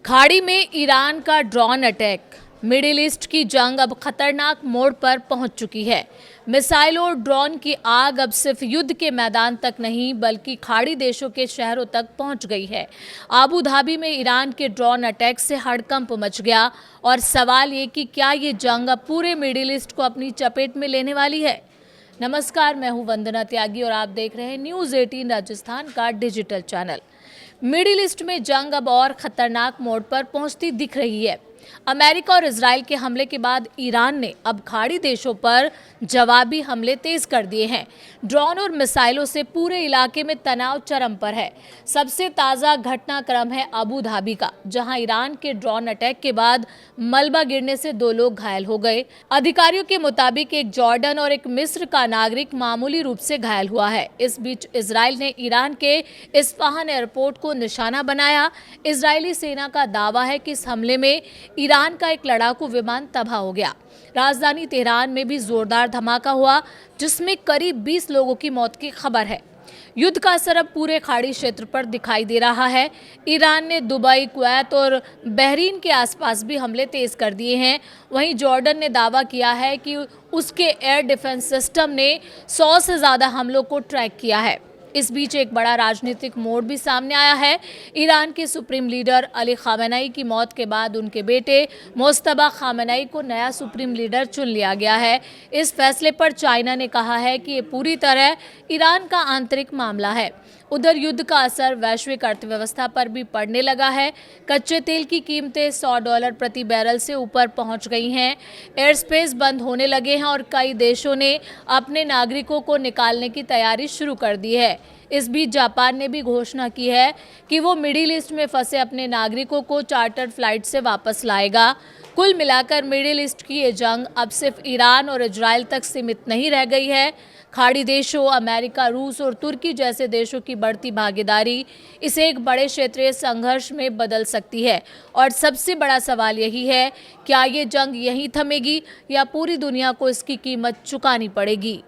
खाड़ी में ईरान का ड्रोन अटैक। मिडिल ईस्ट की जंग अब खतरनाक मोड़ पर पहुंच चुकी है। मिसाइल और ड्रोन की आग अब सिर्फ युद्ध के मैदान तक नहीं बल्कि खाड़ी देशों के शहरों तक पहुंच गई है। आबू धाबी में ईरान के ड्रोन अटैक से हड़कंप मच गया और सवाल ये कि क्या ये जंग अब पूरे मिडिल ईस्ट को अपनी चपेट में लेने वाली है। नमस्कार, मैं हूं वंदना त्यागी और आप देख रहे हैं न्यूज़ 18 राजस्थान का डिजिटल चैनल। मिडिल ईस्ट में जंग अब और खतरनाक मोड़ पर पहुंचती दिख रही है। अमेरिका और इजराइल के हमले के बाद ईरान ने अब खाड़ी देशों पर जवाबी हमले तेज कर दिए हैं। ड्रोन और मिसाइलों से पूरे इलाके में तनाव चरम पर है। सबसे ताज़ा घटनाक्रम है अबू धाबी का, जहां ईरान के ड्रोन अटैक के बाद मलबा गिरने से 2 लोग घायल हो गए। अधिकारियों के मुताबिक एक जॉर्डन और एक मिस्र का नागरिक मामूली रूप से घायल हुआ है। इस बीच इजराइल ने ईरान के इस्फहान एयरपोर्ट को निशाना बनाया। इजरायली सेना का दावा है कि इस हमले में ईरान का एक लड़ाकू विमान तबाह हो गया। राजधानी तेहरान में भी जोरदार धमाका हुआ, जिसमें करीब 20 लोगों की मौत की खबर है। युद्ध का असर अब पूरे खाड़ी क्षेत्र पर दिखाई दे रहा है। ईरान ने दुबई, कुवैत और बहरीन के आसपास भी हमले तेज कर दिए हैं। वहीं जॉर्डन ने दावा किया है कि उसके एयर डिफेंस सिस्टम ने 100 से ज़्यादा हमलों को ट्रैक किया है। इस बीच एक बड़ा राजनीतिक मोड़ भी सामने आया है। ईरान के सुप्रीम लीडर अली खामेनेई की मौत के बाद उनके बेटे मुज्तबा खामेनेई को नया सुप्रीम लीडर चुन लिया गया है। इस फैसले पर चाइना ने कहा है कि ये पूरी तरह ईरान का आंतरिक मामला है। उधर युद्ध का असर वैश्विक अर्थव्यवस्था पर भी पड़ने लगा है। कच्चे तेल की कीमतें $100 प्रति बैरल से ऊपर पहुंच गई हैं। एयर स्पेस बंद होने लगे हैं और कई देशों ने अपने नागरिकों को निकालने की तैयारी शुरू कर दी है। इस बीच जापान ने भी घोषणा की है कि वो मिडिल ईस्ट में फंसे अपने नागरिकों को चार्टर्ड फ्लाइट से वापस लाएगा। कुल मिलाकर मिडिल ईस्ट की ये जंग अब सिर्फ ईरान और इजराइल तक सीमित नहीं रह गई है। खाड़ी देशों, अमेरिका, रूस और तुर्की जैसे देशों की बढ़ती भागीदारी इसे एक बड़े क्षेत्रीय संघर्ष में बदल सकती है। और सबसे बड़ा सवाल यही है, क्या ये जंग यहीं थमेगी या पूरी दुनिया को इसकी कीमत चुकानी पड़ेगी।